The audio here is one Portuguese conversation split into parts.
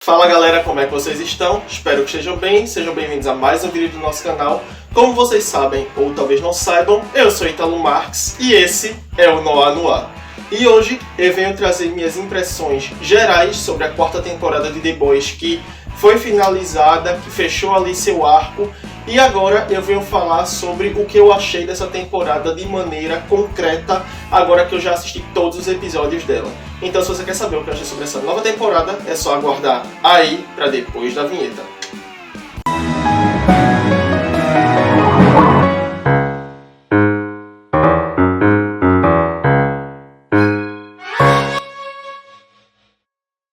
Fala galera, como é que vocês estão? Espero que estejam bem, sejam bem-vindos a mais um vídeo do nosso canal. Como vocês sabem, ou talvez não saibam, eu sou Ítalo Marques e esse é o Noah no Ar. E hoje eu venho trazer minhas impressões gerais sobre a quarta temporada de The Boys, que foi finalizada, que fechou ali seu arco. E agora eu venho falar sobre o que eu achei dessa temporada de maneira concreta, agora que eu já assisti todos os episódios dela. Então se você quer saber o que eu achei sobre essa nova temporada, é só aguardar aí pra depois da vinheta.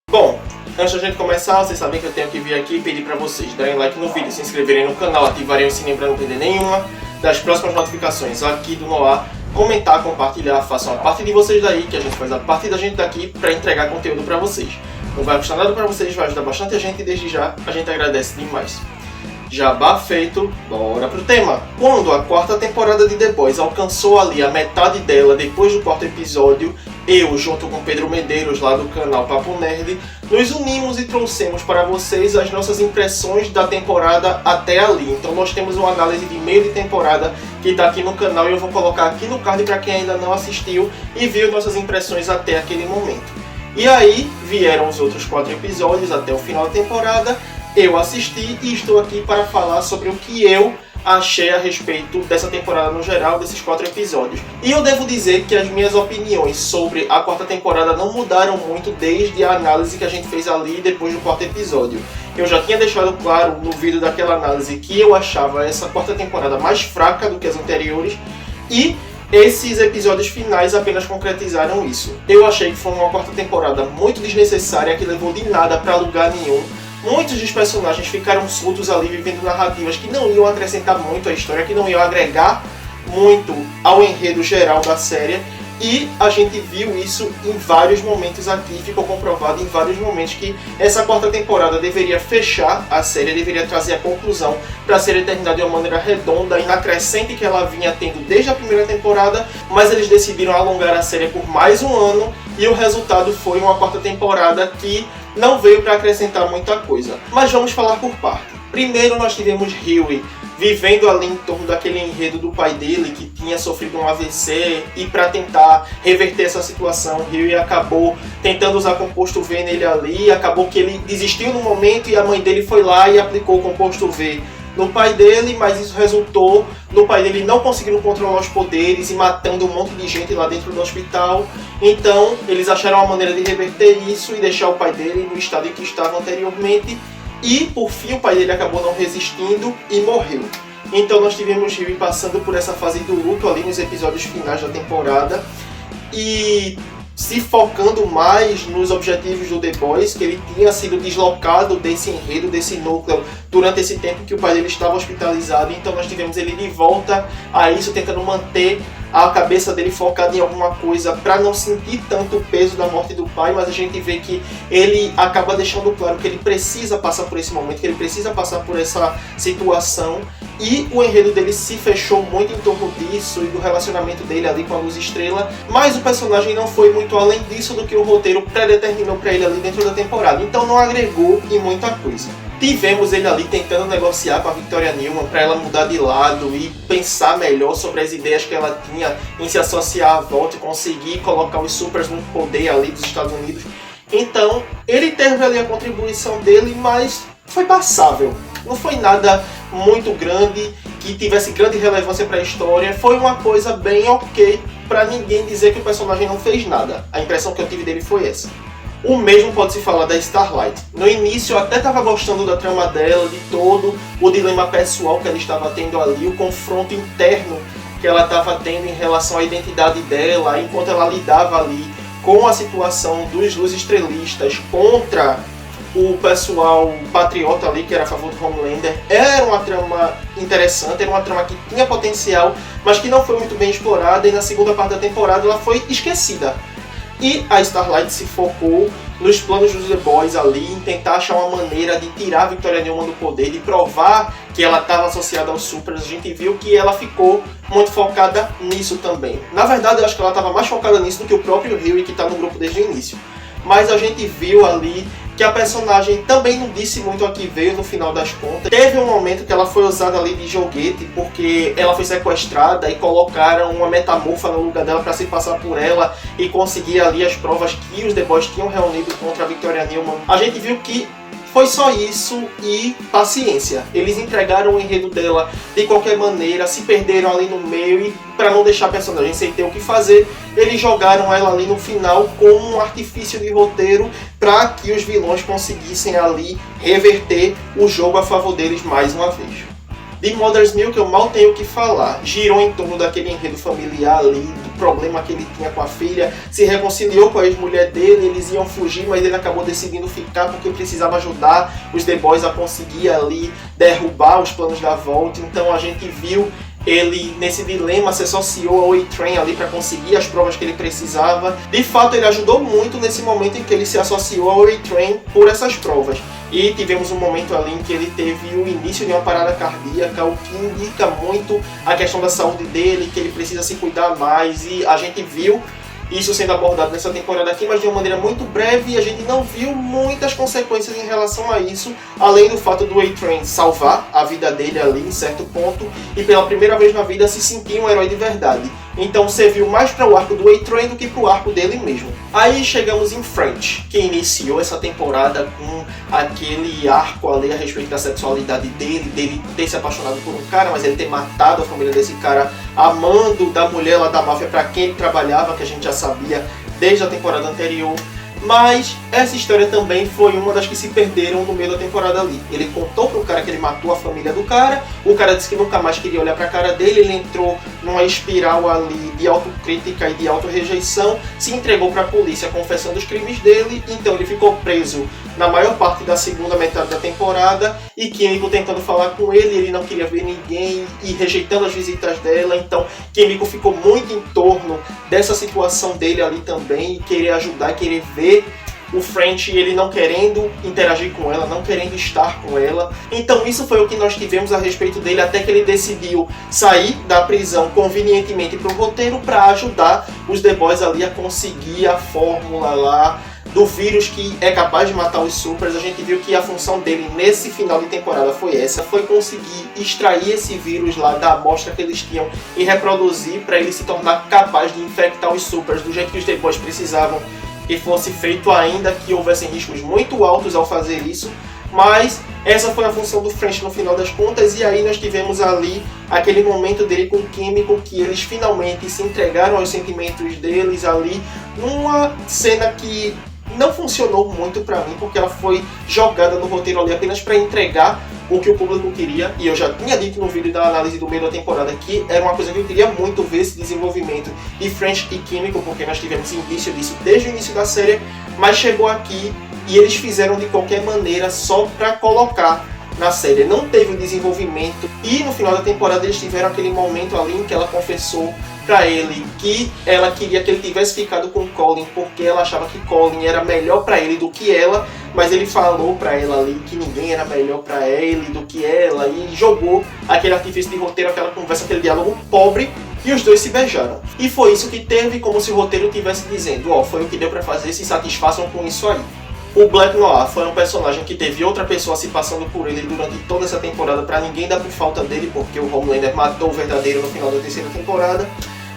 Bom, antes da gente começar, vocês sabem que eu tenho que vir aqui e pedir pra vocês darem like no vídeo, se inscreverem no canal, ativarem o sininho pra não perder nenhuma das próximas notificações aqui do Noah, comentar, compartilhar, façam a parte de vocês daí, que a gente faz a parte da gente daqui pra entregar conteúdo pra vocês. Não vai custar nada pra vocês, vai ajudar bastante a gente e desde já a gente agradece demais. Jabá feito, bora pro tema. Quando a quarta temporada de The Boys alcançou ali a metade dela, depois do quarto episódio, eu, junto com Pedro Medeiros, lá do canal Papo Nerd, nos unimos e trouxemos para vocês as nossas impressões da temporada até ali. Então nós temos uma análise de meio de temporada que está aqui no canal e eu vou colocar aqui no card para quem ainda não assistiu e viu nossas impressões até aquele momento. E aí vieram os outros 4 episódios até o final da temporada. Eu assisti e estou aqui para falar sobre o que eu achei a respeito dessa temporada no geral, desses 4 episódios. E eu devo dizer que as minhas opiniões sobre a quarta temporada não mudaram muito desde a análise que a gente fez ali depois do quarto episódio. Eu já tinha deixado claro no vídeo daquela análise que eu achava essa quarta temporada mais fraca do que as anteriores e esses episódios finais apenas concretizaram isso. Eu achei que foi uma quarta temporada muito desnecessária, que levou de nada para lugar nenhum. Muitos dos personagens ficaram soltos ali, vivendo narrativas que não iam acrescentar muito à história, que não iam agregar muito ao enredo geral da série. E a gente viu isso em vários momentos aqui, ficou comprovado em vários momentos que essa quarta temporada deveria fechar a série, deveria trazer a conclusão para a série terminar de uma maneira redonda e na crescente que ela vinha tendo desde a primeira temporada, mas eles decidiram alongar a série por mais um ano e o resultado foi uma quarta temporada que não veio para acrescentar muita coisa. Mas vamos falar por parte. Primeiro nós tivemos Hughie vivendo ali em torno daquele enredo do pai dele que tinha sofrido um AVC e para tentar reverter essa situação, Hughie acabou tentando usar composto V nele ali, acabou que ele desistiu no momento e a mãe dele foi lá e aplicou o composto V no pai dele, mas isso resultou no pai dele não conseguindo controlar os poderes e matando um monte de gente lá dentro do hospital. Então eles acharam uma maneira de reverter isso e deixar o pai dele no estado em que estava anteriormente. E por fim o pai dele acabou não resistindo e morreu. Então nós tivemos Hughie passando por essa fase do luto ali nos episódios finais da temporada e se focando mais nos objetivos do The Boys, que ele tinha sido deslocado desse enredo, desse núcleo, durante esse tempo que o pai dele estava hospitalizado. Então nós tivemos ele de volta a isso, tentando manter a cabeça dele focada em alguma coisa para não sentir tanto o peso da morte do pai, mas a gente vê que ele acaba deixando claro que ele precisa passar por esse momento, que ele precisa passar por essa situação, e o enredo dele se fechou muito em torno disso e do relacionamento dele ali com a Luz Estrela, mas o personagem não foi muito além disso do que o roteiro predeterminou para ele ali dentro da temporada, então não agregou em muita coisa. Tivemos ele ali tentando negociar com a Victoria Newman para ela mudar de lado e pensar melhor sobre as ideias que ela tinha em se associar à volta e conseguir colocar os supers no poder ali dos Estados Unidos. Então, ele teve ali a contribuição dele, mas foi passável. Não foi nada muito grande, que tivesse grande relevância para a história. Foi uma coisa bem ok, para ninguém dizer que o personagem não fez nada. A impressão que eu tive dele foi essa. O mesmo pode se falar da Starlight. No início eu até estava gostando da trama dela, de todo o dilema pessoal que ela estava tendo ali, o confronto interno que ela estava tendo em relação à identidade dela, enquanto ela lidava ali com a situação dos Luz Estrelistas contra o pessoal patriota ali, que era a favor do Homelander. Era uma trama interessante, era uma trama que tinha potencial, mas que não foi muito bem explorada, e na segunda parte da temporada ela foi esquecida. E a Starlight se focou nos planos dos The Boys ali, em tentar achar uma maneira de tirar a Victoria Newman do poder, de provar que ela estava associada aos Supers. A gente viu que ela ficou muito focada nisso também. Na verdade, eu acho que ela estava mais focada nisso do que o próprio Hughie, que está no grupo desde o início. Mas a gente viu ali que a personagem também não disse muito a que veio no final das contas. Teve um momento que ela foi usada ali de joguete, porque ela foi sequestrada e colocaram uma metamorfa no lugar dela para se passar por ela e conseguir ali as provas que os The Boys tinham reunido contra a Victoria Newman. A gente viu que foi só isso e paciência. Eles entregaram o enredo dela de qualquer maneira, se perderam ali no meio e para não deixar a personagem sem ter o que fazer, eles jogaram ela ali no final como um artifício de roteiro para que os vilões conseguissem ali reverter o jogo a favor deles mais uma vez. De Mother's Milk eu mal tenho o que falar. Girou em torno daquele enredo familiar ali, do problema que ele tinha com a filha, se reconciliou com a ex-mulher dele, eles iam fugir, mas ele acabou decidindo ficar porque precisava ajudar os The Boys a conseguir ali derrubar os planos da Vault. Então a gente viu ele nesse dilema, se associou ao A-Train ali para conseguir as provas que ele precisava. De fato, ele ajudou muito nesse momento em que ele se associou ao A-Train por essas provas. E tivemos um momento ali em que ele teve o início de uma parada cardíaca, o que indica muito a questão da saúde dele, que ele precisa se cuidar mais, e a gente viu isso sendo abordado nessa temporada aqui, mas de uma maneira muito breve, e a gente não viu muitas consequências em relação a isso, além do fato do A-Train salvar a vida dele ali em certo ponto, e pela primeira vez na vida se sentir um herói de verdade. Então serviu mais para o arco do A-Train do que para o arco dele mesmo. Aí chegamos em French, que iniciou essa temporada com aquele arco ali a respeito da sexualidade dele ter se apaixonado por um cara, mas ele ter matado a família desse cara, amando da mulher lá da máfia para quem ele trabalhava, que a gente já sabia desde a temporada anterior. Mas essa história também foi uma das que se perderam no meio da temporada ali. Ele contou pro cara que ele matou a família do cara, o cara disse que nunca mais queria olhar pra cara dele, ele entrou numa espiral ali de autocrítica e de autorrejeição, se entregou pra polícia confessando os crimes dele, então ele ficou preso na maior parte da segunda metade da temporada, e Kimiko tentando falar com ele não queria ver ninguém e rejeitando as visitas dela, então Kimiko ficou muito em torno dessa situação dele ali também, e querer ajudar, querer ver o French, ele não querendo interagir com ela, não querendo estar com ela. Então isso foi o que nós tivemos a respeito dele, até que ele decidiu sair da prisão convenientemente para o roteiro para ajudar os The Boys ali a conseguir a fórmula lá do vírus que é capaz de matar os Supers. A gente viu que a função dele nesse final de temporada foi essa, foi conseguir extrair esse vírus lá da amostra que eles tinham e reproduzir para ele se tornar capaz de infectar os Supers do jeito que os The Boys precisavam que fosse feito, ainda que houvessem riscos muito altos ao fazer isso. Mas essa foi a função do French no final das contas, e aí nós tivemos ali aquele momento dele com o Kimiko, que eles finalmente se entregaram aos sentimentos deles ali, numa cena que não funcionou muito pra mim, porque ela foi jogada no roteiro ali apenas pra entregar o que o público queria, e eu já tinha dito no vídeo da análise do meio da temporada que era uma coisa que eu queria muito ver, esse desenvolvimento de French e Kimiko, porque nós tivemos indício disso desde o início da série, mas chegou aqui e eles fizeram de qualquer maneira só pra colocar na série. Não teve o desenvolvimento, e no final da temporada eles tiveram aquele momento ali em que ela confessou pra ele que ela queria que ele tivesse ficado com Colin, porque ela achava que Colin era melhor pra ele do que ela, mas ele falou pra ela ali que ninguém era melhor pra ele do que ela, e jogou aquele artifício de roteiro, aquela conversa, aquele diálogo pobre, e os dois se beijaram. E foi isso que teve, como se o roteiro estivesse dizendo, ó, foi o que deu pra fazer, se satisfaçam com isso aí. O Black Noir foi um personagem que teve outra pessoa se passando por ele durante toda essa temporada, pra ninguém dar por falta dele, porque o Homelander matou o verdadeiro no final da terceira temporada.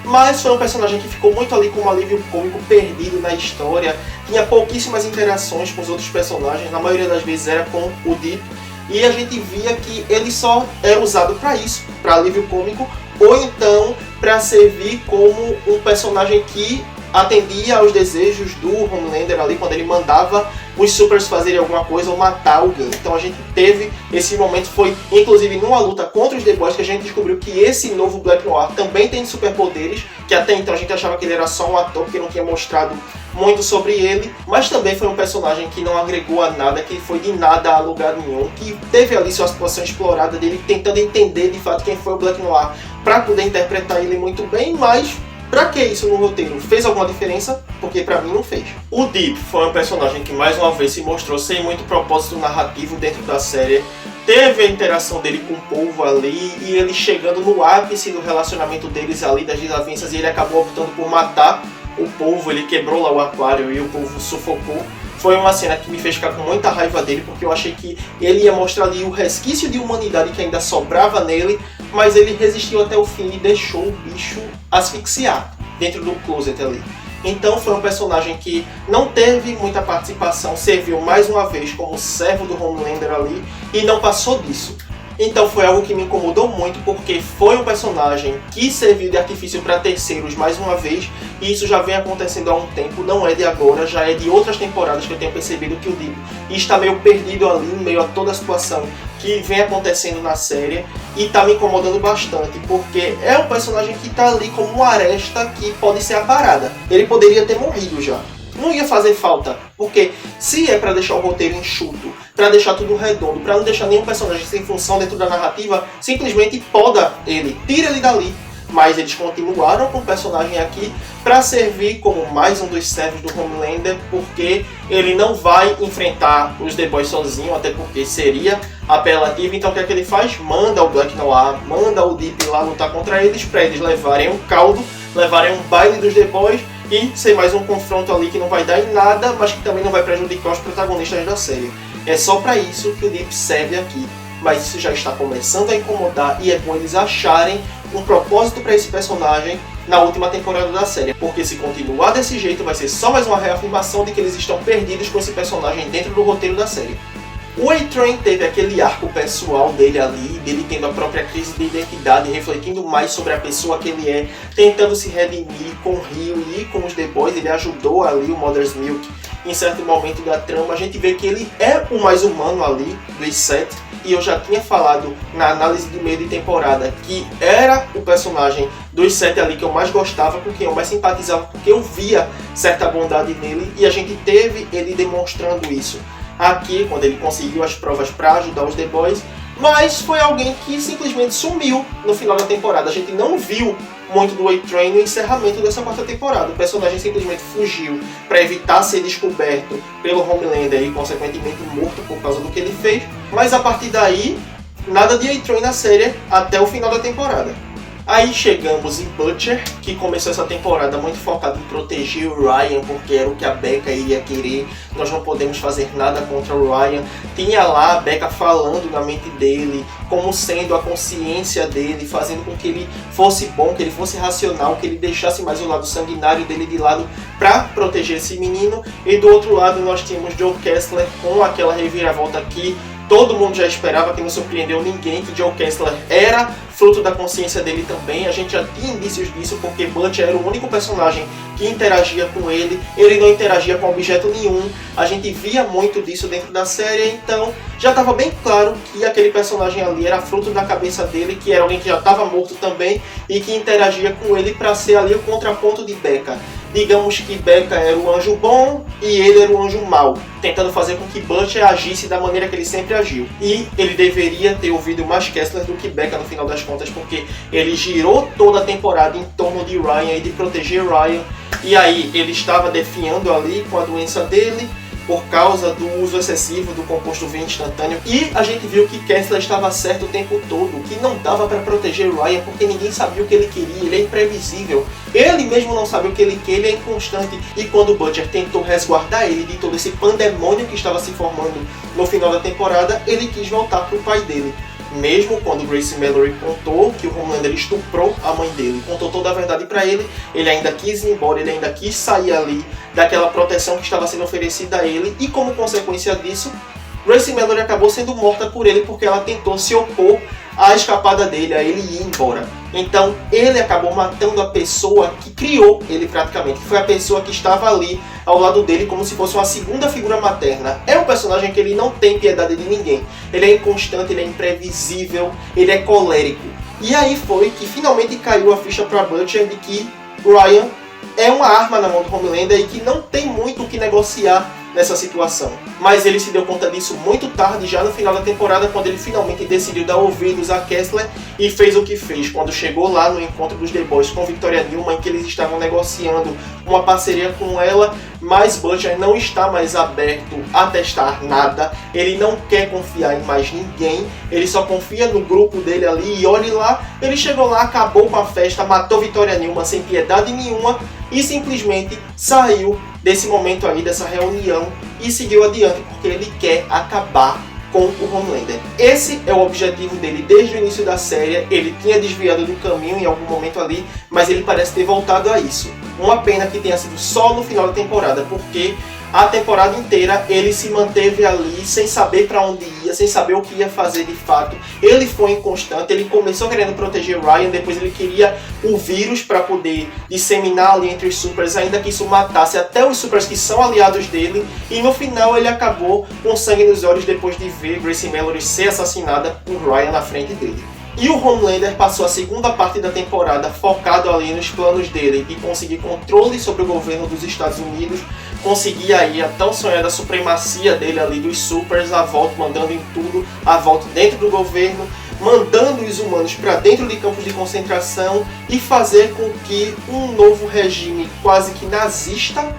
Mas foi um personagem que ficou muito ali como alívio cômico, perdido na história, tinha pouquíssimas interações com os outros personagens, na maioria das vezes era com o Deep, e a gente via que ele só era usado para isso, para alívio cômico, ou então para servir como um personagem que atendia aos desejos do Homelander ali quando ele mandava os Supers fazerem alguma coisa ou matar alguém. Então a gente teve esse momento, foi inclusive numa luta contra os The Boys que a gente descobriu que esse novo Black Noir também tem superpoderes, que até então a gente achava que ele era só um ator porque não tinha mostrado muito sobre ele, mas também foi um personagem que não agregou a nada, que foi de nada a lugar nenhum, que teve ali sua situação explorada dele tentando entender de fato quem foi o Black Noir para poder interpretar ele muito bem, mas pra que isso no roteiro? Fez alguma diferença? Porque pra mim não fez. O Deep foi um personagem que mais uma vez se mostrou sem muito propósito narrativo dentro da série. Teve a interação dele com o povo ali, e ele chegando no ápice do relacionamento deles ali, das desavenças, e ele acabou optando por matar o povo. Ele quebrou lá o aquário e o povo sufocou. foi uma cena que me fez ficar com muita raiva dele, porque eu achei que ele ia mostrar ali o resquício de humanidade que ainda sobrava nele, mas ele resistiu até o fim e deixou o bicho asfixiar dentro do closet ali. Então foi um personagem que não teve muita participação, serviu mais uma vez como servo do Homelander ali e não passou disso. Então foi algo que me incomodou muito, porque foi um personagem que serviu de artifício para terceiros mais uma vez, e isso já vem acontecendo há um tempo, não é de agora, já é de outras temporadas que eu tenho percebido que o Deep está meio perdido ali, em meio a toda a situação que vem acontecendo na série, e está me incomodando bastante, porque é um personagem que está ali como uma aresta que pode ser aparada. Ele poderia ter morrido já. Não ia fazer falta, porque se é para deixar o roteiro enxuto, para deixar tudo redondo, para não deixar nenhum personagem sem função dentro da narrativa, simplesmente poda ele, tira ele dali. Mas eles continuaram com o personagem aqui para servir como mais um dos servos do Homelander, porque ele não vai enfrentar os The Boys sozinho, até porque seria apelativo. Então o que é que ele faz? Manda o Black Noir, manda o Deep lá lutar contra eles, para eles levarem um caldo, levarem um baile dos The Boys, e ser mais um confronto ali que não vai dar em nada, mas que também não vai prejudicar os protagonistas da série. É só para isso que o Deep serve aqui. Mas isso já está começando a incomodar, e é bom eles acharem um propósito para esse personagem na última temporada da série. Porque se continuar desse jeito, vai ser só mais uma reafirmação de que eles estão perdidos com esse personagem dentro do roteiro da série. O A-Train teve aquele arco pessoal dele ali, dele tendo a própria crise de identidade, refletindo mais sobre a pessoa que ele é, tentando se redimir com o Rio e com os The Boys. Ele ajudou ali o Mother's Milk em certo momento da trama. A gente vê que ele é o mais humano ali dos 7, e eu já tinha falado na análise de meio de temporada que era o personagem dos 7 ali que eu mais gostava, com quem eu mais simpatizava, porque eu via certa bondade nele, e a gente teve ele demonstrando isso aqui, quando ele conseguiu as provas para ajudar os The Boys, mas foi alguém que simplesmente sumiu no final da temporada. A gente não viu muito do A-Train no encerramento dessa 4ª temporada. O personagem simplesmente fugiu para evitar ser descoberto pelo Homelander e consequentemente morto por causa do que ele fez, mas a partir daí, nada de A-Train na série até o final da temporada. Aí chegamos em Butcher, que começou essa temporada muito focado em proteger o Ryan, porque era o que a Becca iria querer. Nós não podemos fazer nada contra o Ryan. Tinha lá a Becca falando na mente dele, como sendo a consciência dele, fazendo com que ele fosse bom, que ele fosse racional, que ele deixasse mais o lado sanguinário dele de lado para proteger esse menino. E do outro lado nós tínhamos Joe Kessler com aquela reviravolta que todo mundo já esperava, que não surpreendeu ninguém, que Joe Kessler era fruto da consciência dele também. A gente já tinha indícios disso, porque Butcher era o único personagem que interagia com ele, ele não interagia com objeto nenhum. A gente via muito disso dentro da série, então já estava bem claro que aquele personagem ali era fruto da cabeça dele, que era alguém que já estava morto também e que interagia com ele para ser ali o contraponto de Becca. Digamos que Becca era o anjo bom e ele era o anjo mau, tentando fazer com que Butcher agisse da maneira que ele sempre agiu. E ele deveria ter ouvido mais Kessler do que Becca no final das contas, porque ele girou toda a temporada em torno de Ryan e de proteger Ryan. E aí ele estava definhando ali com a doença dele por causa do uso excessivo do composto V instantâneo. E a gente viu que Kessler estava certo o tempo todo, que não dava para proteger Ryan, porque ninguém sabia o que ele queria, ele é imprevisível. Ele mesmo não sabe o que ele quer, ele é inconstante. E quando Butcher tentou resguardar ele de todo esse pandemônio que estava se formando no final da temporada, ele quis voltar para o pai dele. Mesmo quando Grace Mallory contou que o Homelander estuprou a mãe dele, contou toda a verdade para ele, ele ainda quis ir embora, ele ainda quis sair ali daquela proteção que estava sendo oferecida a ele, e como consequência disso, Grace Mallory acabou sendo morta por ele, porque ela tentou se opor à escapada dele, a ele ir embora. Então ele acabou matando a pessoa que criou ele praticamente, que foi a pessoa que estava ali ao lado dele como se fosse uma segunda figura materna. É um personagem que ele não tem piedade de ninguém, ele é inconstante, ele é imprevisível, ele é colérico. E aí foi que finalmente caiu a ficha para Butcher de que Ryan é uma arma na mão do Homelander e que não tem muito o que negociar nessa situação. Mas ele se deu conta disso muito tarde, já no final da temporada, quando ele finalmente decidiu dar ouvidos a Kessler e fez o que fez. Quando chegou lá no encontro dos The Boys com Victoria Newman, em que eles estavam negociando uma parceria com ela, mas Butcher não está mais aberto a testar nada, ele não quer confiar em mais ninguém, ele só confia no grupo dele ali, e olhe lá, ele chegou lá, acabou com a festa, matou Victoria Newman sem piedade nenhuma e simplesmente saiu desse momento aí, dessa reunião e seguiu adiante porque ele quer acabar com o Homelander. Esse é o objetivo dele desde o início da série. Ele tinha desviado do caminho em algum momento ali, mas ele parece ter voltado a isso. Uma pena que tenha sido só no final da temporada, porque a temporada inteira ele se manteve ali sem saber para onde ia, sem saber o que ia fazer de fato. Ele foi inconstante, ele começou querendo proteger Ryan, depois ele queria o vírus para poder disseminar ali entre os supers, ainda que isso matasse até os supers que são aliados dele, e no final ele acabou com sangue nos olhos depois de ver Grace Mallory ser assassinada por Ryan na frente dele. E o Homelander passou a segunda parte da temporada focado ali nos planos dele e conseguir controle sobre o governo dos Estados Unidos, conseguir aí a tão sonhada supremacia dele ali dos supers, a volta mandando em tudo, a volta dentro do governo, mandando os humanos para dentro de campos de concentração e fazer com que um novo regime quase que nazista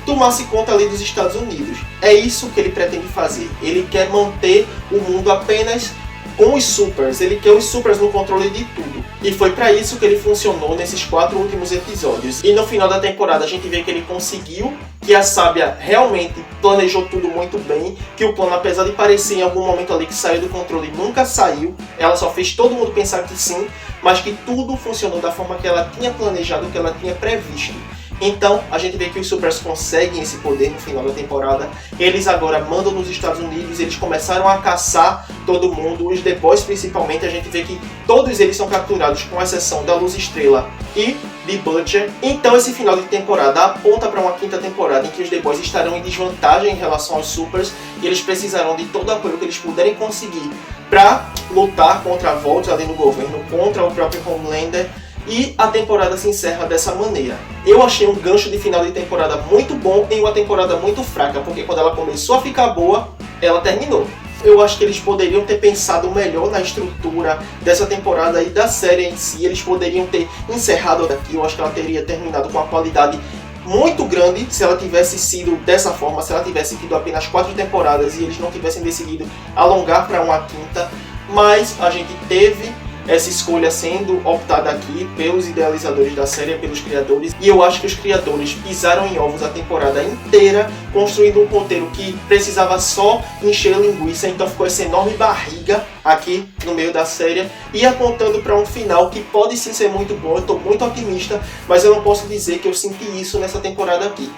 tomasse conta ali dos Estados Unidos. É isso que ele pretende fazer. Ele quer manter o mundo apenas com os supers, ele quer os supers no controle de tudo. E foi para isso que ele funcionou nesses 4 últimos episódios. E no final da temporada a gente vê que ele conseguiu, que a Sábia realmente planejou tudo muito bem, que o plano, apesar de parecer em algum momento ali que saiu do controle, nunca saiu. Ela só fez todo mundo pensar que sim, mas que tudo funcionou da forma que ela tinha planejado, que ela tinha previsto. Então, a gente vê que os supers conseguem esse poder no final da temporada. Eles agora mandam nos Estados Unidos, eles começaram a caçar todo mundo, os The Boys principalmente. A gente vê que todos eles são capturados, com exceção da Luz Estrela e de Butcher. Então, esse final de temporada aponta para uma quinta temporada em que os The Boys estarão em desvantagem em relação aos supers, e eles precisarão de todo o apoio que eles puderem conseguir para lutar contra a Vault ali no governo, contra o próprio Homelander. E a temporada se encerra dessa maneira. Eu achei um gancho de final de temporada muito bom em uma temporada muito fraca, porque quando ela começou a ficar boa, ela terminou. Eu acho que eles poderiam ter pensado melhor na estrutura dessa temporada e da série em si. Eles poderiam ter encerrado daqui. Eu acho que ela teria terminado com uma qualidade muito grande se ela tivesse sido dessa forma, se ela tivesse tido apenas 4 temporadas e eles não tivessem decidido alongar para uma quinta. Mas a gente teve essa escolha sendo optada aqui pelos idealizadores da série, pelos criadores, e eu acho que os criadores pisaram em ovos a temporada inteira, construindo um roteiro que precisava só encher linguiça, então ficou essa enorme barriga aqui no meio da série, e apontando para um final que pode sim ser muito bom. Eu estou muito otimista, mas eu não posso dizer que eu senti isso nessa temporada aqui.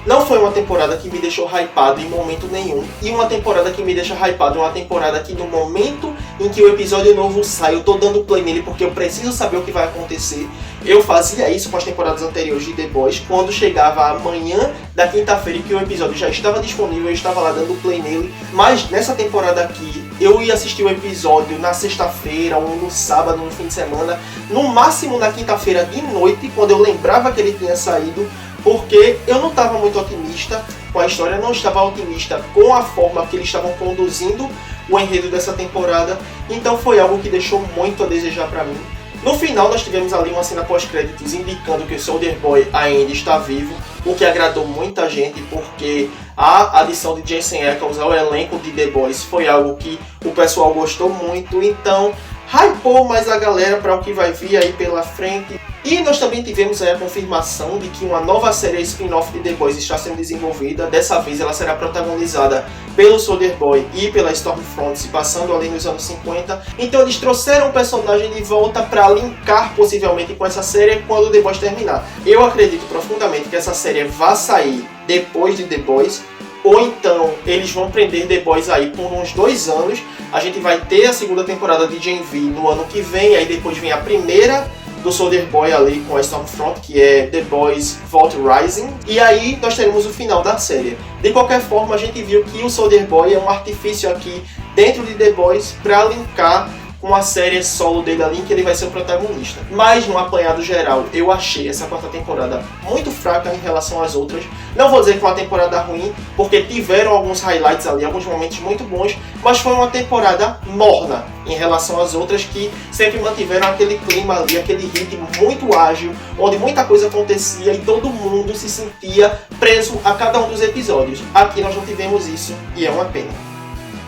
Não foi uma temporada que me deixou hypado em momento nenhum, e uma temporada que me deixa hypado é uma temporada que no momento em que o episódio novo sai, eu tô dando play nele porque eu preciso saber o que vai acontecer. Eu fazia isso com as temporadas anteriores de The Boys, quando chegava a manhã da quinta-feira e que o episódio já estava disponível, eu estava lá dando play nele. Mas nessa temporada aqui, eu ia assistir o episódio na sexta-feira ou no sábado, no fim de semana, no máximo na quinta-feira de noite, quando eu lembrava que ele tinha saído, porque eu não estava muito otimista com a história, não estava otimista com a forma que eles estavam conduzindo o enredo dessa temporada, então foi algo que deixou muito a desejar para mim. No final nós tivemos ali uma cena pós-créditos indicando que o Soldier Boy ainda está vivo, o que agradou muita gente, porque a adição de Jensen Ackles ao elenco de The Boys foi algo que o pessoal gostou muito, então hypou mais a galera para o que vai vir aí pela frente. E nós também tivemos aí a confirmação de que uma nova série spin-off de The Boys está sendo desenvolvida. Dessa vez ela será protagonizada pelo Soldier Boy e pela Stormfront, se passando ali nos anos 50. Então eles trouxeram o personagem de volta para linkar possivelmente com essa série quando The Boys terminar. Eu acredito profundamente que essa série vai sair depois de The Boys, ou então eles vão prender The Boys aí por uns 2 anos. A gente vai ter a segunda temporada de Gen V no ano que vem, aí depois vem a primeira do Soldier Boy ali com a Stormfront, que é The Boys Vault Rising, e aí nós teremos o final da série. De qualquer forma, a gente viu que o Soldier Boy é um artifício aqui dentro de The Boys para linkar com a série solo dele ali, que ele vai ser o protagonista. Mas no apanhado geral, eu achei essa 4ª temporada muito fraca em relação às outras. Não vou dizer que foi uma temporada ruim, porque tiveram alguns highlights ali, alguns momentos muito bons, mas foi uma temporada morna em relação às outras, que sempre mantiveram aquele clima ali, aquele ritmo muito ágil, onde muita coisa acontecia e todo mundo se sentia preso a cada um dos episódios. Aqui nós não tivemos isso e é uma pena.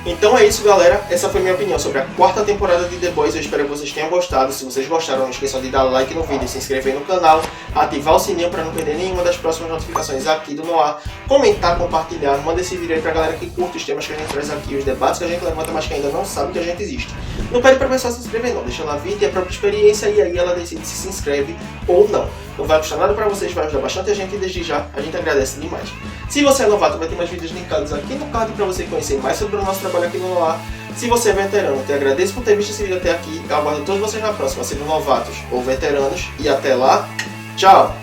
Então é isso, galera, essa foi minha opinião sobre a 4ª temporada de The Boys. Eu espero que vocês tenham gostado. Se vocês gostaram, não esqueçam de dar like no vídeo, se inscrever no canal, ativar o sininho para não perder nenhuma das próximas notificações aqui do Noir, comentar, compartilhar, manda esse vídeo aí pra galera que curte os temas que a gente traz aqui, os debates que a gente levanta, mas que ainda não sabe que a gente existe. Não pede pra pessoa se inscrever não, deixa ela vir, tem a própria experiência e aí ela decide se inscreve ou não. Não vai custar nada pra vocês, vai ajudar bastante a gente e desde já a gente agradece demais. Se você é novato, vai ter mais vídeos linkados aqui no card pra você conhecer mais sobre o nosso trabalho aqui no Noir. Se você é veterano, te agradeço por ter visto esse vídeo até aqui, eu aguardo todos vocês na próxima, sejam novatos ou veteranos, e até lá, tchau!